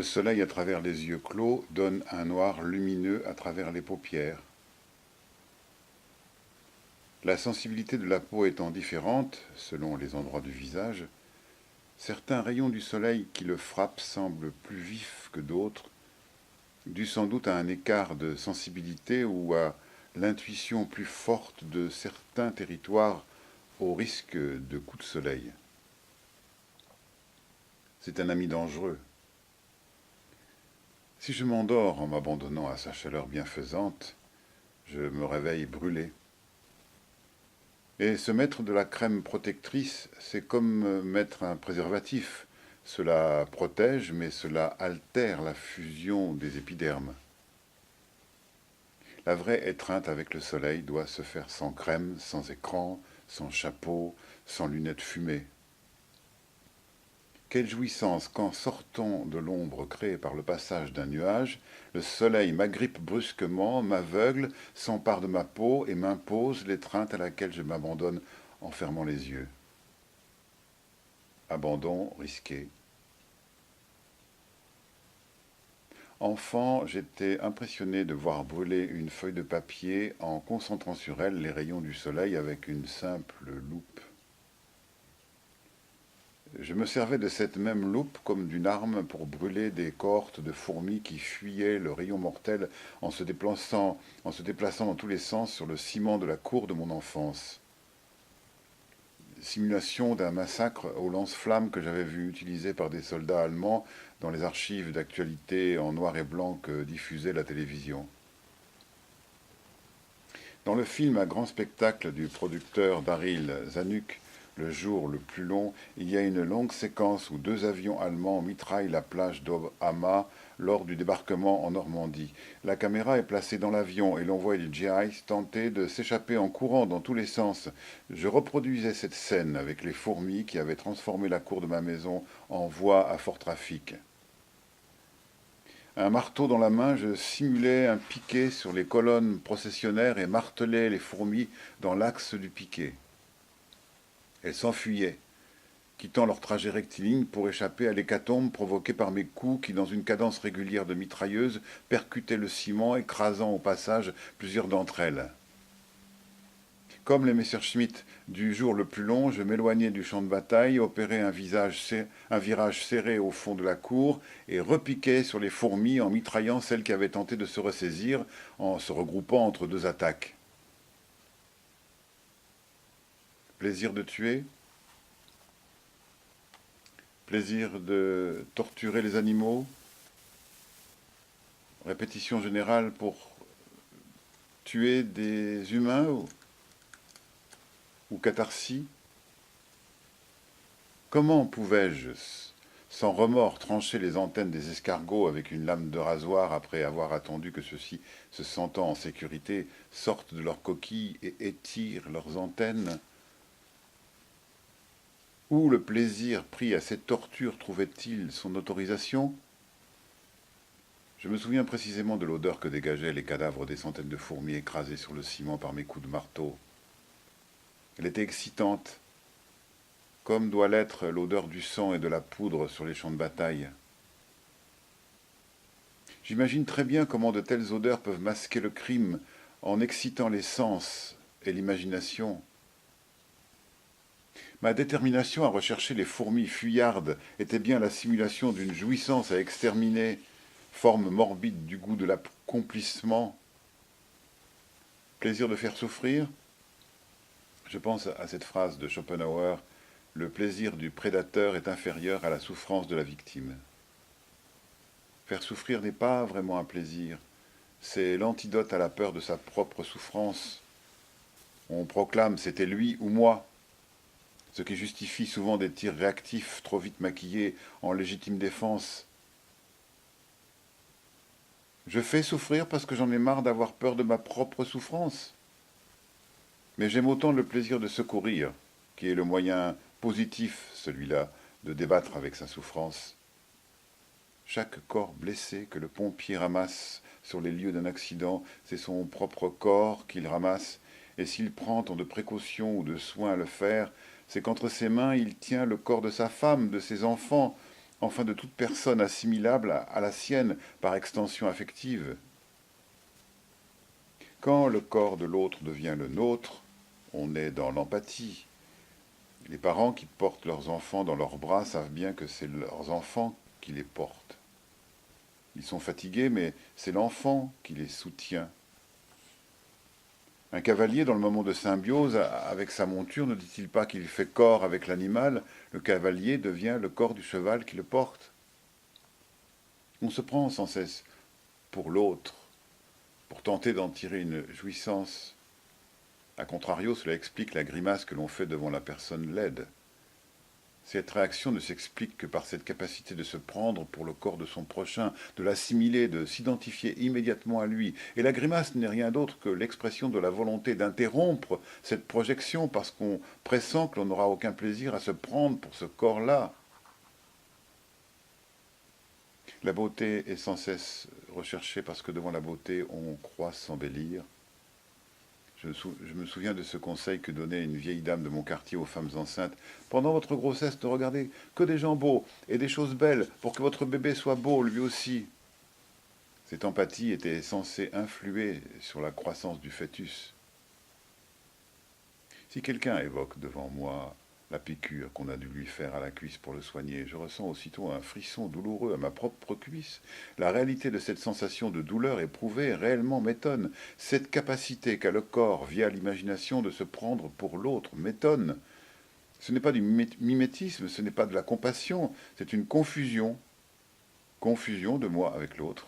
Le soleil à travers les yeux clos donne un noir lumineux à travers les paupières. La sensibilité de la peau étant différente, selon les endroits du visage, certains rayons du soleil qui le frappent semblent plus vifs que d'autres, dû sans doute à un écart de sensibilité ou à l'intuition plus forte de certains territoires au risque de coups de soleil. C'est un ami dangereux. Si je m'endors en m'abandonnant à sa chaleur bienfaisante, je me réveille brûlé. Et se mettre de la crème protectrice, c'est comme mettre un préservatif. Cela protège, mais cela altère la fusion des épidermes. La vraie étreinte avec le soleil doit se faire sans crème, sans écran, sans chapeau, sans lunettes fumées. Quelle jouissance quand, sortant de l'ombre créée par le passage d'un nuage, le soleil m'agrippe brusquement, m'aveugle, s'empare de ma peau et m'impose l'étreinte à laquelle je m'abandonne en fermant les yeux. Abandon risqué. Enfant, j'étais impressionné de voir brûler une feuille de papier en concentrant sur elle les rayons du soleil avec une simple loupe. Je me servais de cette même loupe comme d'une arme pour brûler des cohortes de fourmis qui fuyaient le rayon mortel en se déplaçant dans tous les sens sur le ciment de la cour de mon enfance. Simulation d'un massacre au lance-flammes que j'avais vu utilisé par des soldats allemands dans les archives d'actualité en noir et blanc que diffusait la télévision. Dans le film à grand spectacle du producteur Daryl Zanuck, Le jour le plus long, il y a une longue séquence où deux avions allemands mitraillent la plage d'Ob-Hama lors du débarquement en Normandie. La caméra est placée dans l'avion et l'on voit les GIs tenter de s'échapper en courant dans tous les sens. Je reproduisais cette scène avec les fourmis qui avaient transformé la cour de ma maison en voie à fort trafic. Un marteau dans la main, je simulais un piquet sur les colonnes processionnaires et martelais les fourmis dans l'axe du piquet. Elles s'enfuyaient, quittant leur trajet rectiligne pour échapper à l'hécatombe provoquée par mes coups qui, dans une cadence régulière de mitrailleuse, percutaient le ciment, écrasant au passage plusieurs d'entre elles. Comme les Messerschmitt du jour le plus long, je m'éloignais du champ de bataille, opérais un virage serré au fond de la cour et repiquais sur les fourmis en mitraillant celles qui avaient tenté de se ressaisir en se regroupant entre deux attaques. Plaisir de tuer, plaisir de torturer les animaux, répétition générale pour tuer des humains ou catharsis. Comment pouvais-je, sans remords, trancher les antennes des escargots avec une lame de rasoir après avoir attendu que ceux-ci, se sentant en sécurité, sortent de leurs coquilles et étirent leurs antennes? Où le plaisir pris à cette torture trouvait-il son autorisation? Je me souviens précisément de l'odeur que dégageaient les cadavres des centaines de fourmis écrasées sur le ciment par mes coups de marteau. Elle était excitante, comme doit l'être l'odeur du sang et de la poudre sur les champs de bataille. J'imagine très bien comment de telles odeurs peuvent masquer le crime en excitant les sens et l'imagination. Ma détermination à rechercher les fourmis fuyardes était bien la simulation d'une jouissance à exterminer, forme morbide du goût de l'accomplissement. Plaisir de faire souffrir? Je pense à cette phrase de Schopenhauer, le plaisir du prédateur est inférieur à la souffrance de la victime. Faire souffrir n'est pas vraiment un plaisir, c'est l'antidote à la peur de sa propre souffrance. On proclame c'était lui ou moi, ce qui justifie souvent des tirs réactifs trop vite maquillés en légitime défense. Je fais souffrir parce que j'en ai marre d'avoir peur de ma propre souffrance. Mais j'aime autant le plaisir de secourir, qui est le moyen positif, celui-là, de débattre avec sa souffrance. Chaque corps blessé que le pompier ramasse sur les lieux d'un accident, c'est son propre corps qu'il ramasse, et s'il prend tant de précautions ou de soins à le faire, c'est qu'entre ses mains il tient le corps de sa femme, de ses enfants, enfin de toute personne assimilable à la sienne par extension affective. Quand le corps de l'autre devient le nôtre, on est dans l'empathie. Les parents qui portent leurs enfants dans leurs bras savent bien que c'est leurs enfants qui les portent. Ils sont fatigués, mais c'est l'enfant qui les soutient. Un cavalier, dans le moment de symbiose avec sa monture, ne dit-il pas qu'il fait corps avec l'animal? Le cavalier devient le corps du cheval qui le porte. On se prend sans cesse pour l'autre, pour tenter d'en tirer une jouissance. A contrario, cela explique la grimace que l'on fait devant la personne laide. Cette réaction ne s'explique que par cette capacité de se prendre pour le corps de son prochain, de l'assimiler, de s'identifier immédiatement à lui. Et la grimace n'est rien d'autre que l'expression de la volonté d'interrompre cette projection parce qu'on pressent que l'on n'aura aucun plaisir à se prendre pour ce corps-là. La beauté est sans cesse recherchée parce que devant la beauté, on croit s'embellir. Je me souviens de ce conseil que donnait une vieille dame de mon quartier aux femmes enceintes. Pendant votre grossesse, ne regardez que des gens beaux et des choses belles pour que votre bébé soit beau lui aussi. Cette empathie était censée influer sur la croissance du fœtus. Si quelqu'un évoque devant moi la piqûre qu'on a dû lui faire à la cuisse pour le soigner, je ressens aussitôt un frisson douloureux à ma propre cuisse. La réalité de cette sensation de douleur éprouvée réellement m'étonne. Cette capacité qu'a le corps, via l'imagination, de se prendre pour l'autre, m'étonne. Ce n'est pas du mimétisme, ce n'est pas de la compassion, c'est une confusion. Confusion de moi avec l'autre.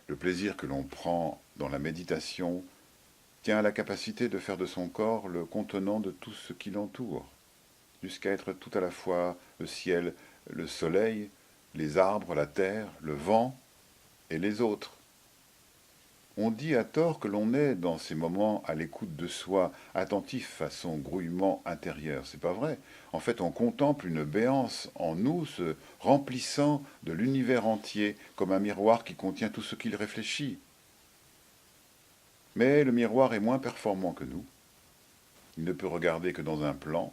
Le plaisir que l'on prend dans la méditation tient à la capacité de faire de son corps le contenant de tout ce qui l'entoure, jusqu'à être tout à la fois le ciel, le soleil, les arbres, la terre, le vent et les autres. On dit à tort que l'on est, dans ces moments, à l'écoute de soi, attentif à son grouillement intérieur. C'est pas vrai. En fait, on contemple une béance en nous, se remplissant de l'univers entier, comme un miroir qui contient tout ce qu'il réfléchit. Mais le miroir est moins performant que nous. Il ne peut regarder que dans un plan,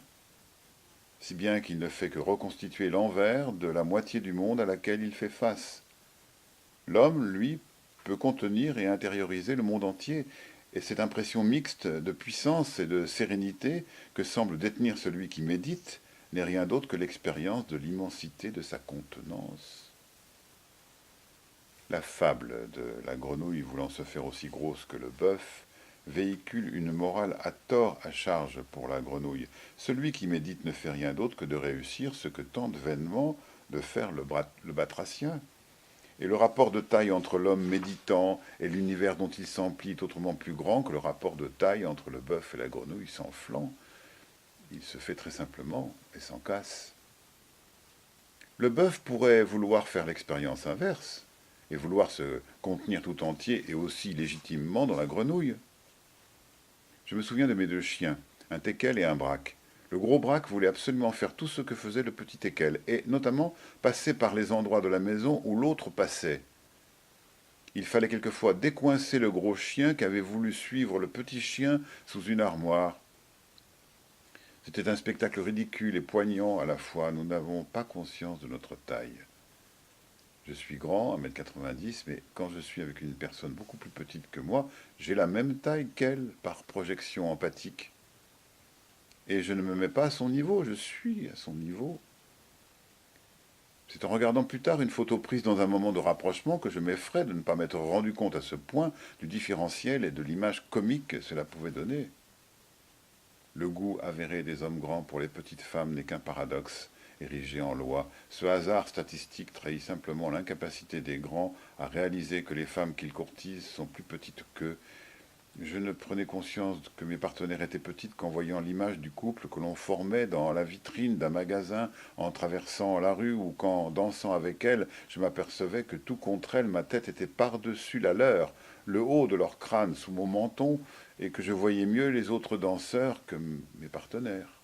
si bien qu'il ne fait que reconstituer l'envers de la moitié du monde à laquelle il fait face. L'homme, lui, peut contenir et intérioriser le monde entier, et cette impression mixte de puissance et de sérénité que semble détenir celui qui médite n'est rien d'autre que l'expérience de l'immensité de sa contenance. La fable de la grenouille voulant se faire aussi grosse que le bœuf véhicule une morale à tort à charge pour la grenouille. Celui qui médite ne fait rien d'autre que de réussir ce que tente vainement de faire le batracien. Et le rapport de taille entre l'homme méditant et l'univers dont il s'emplit est autrement plus grand que le rapport de taille entre le bœuf et la grenouille s'enflant. Il se fait très simplement et sans casse. Le bœuf pourrait vouloir faire l'expérience inverse et vouloir se contenir tout entier et aussi légitimement dans la grenouille. Je me souviens de mes deux chiens, un teckel et un braque. Le gros braque voulait absolument faire tout ce que faisait le petit teckel, et notamment passer par les endroits de la maison où l'autre passait. Il fallait quelquefois décoincer le gros chien qui avait voulu suivre le petit chien sous une armoire. C'était un spectacle ridicule et poignant à la fois. Nous n'avons pas conscience de notre taille. Je suis grand, 1,90 m, mais quand je suis avec une personne beaucoup plus petite que moi, j'ai la même taille qu'elle par projection empathique. Et je ne me mets pas à son niveau, je suis à son niveau. C'est en regardant plus tard une photo prise dans un moment de rapprochement que je m'effraie de ne pas m'être rendu compte à ce point du différentiel et de l'image comique que cela pouvait donner. Le goût avéré des hommes grands pour les petites femmes n'est qu'un paradoxe érigé en loi. Ce hasard statistique trahit simplement l'incapacité des grands à réaliser que les femmes qu'ils courtisent sont plus petites qu'eux. Je ne prenais conscience que mes partenaires étaient petites qu'en voyant l'image du couple que l'on formait dans la vitrine d'un magasin en traversant la rue ou qu'en dansant avec elles, je m'apercevais que tout contre elles, ma tête était par-dessus la leur, le haut de leur crâne sous mon menton, et que je voyais mieux les autres danseurs que mes partenaires.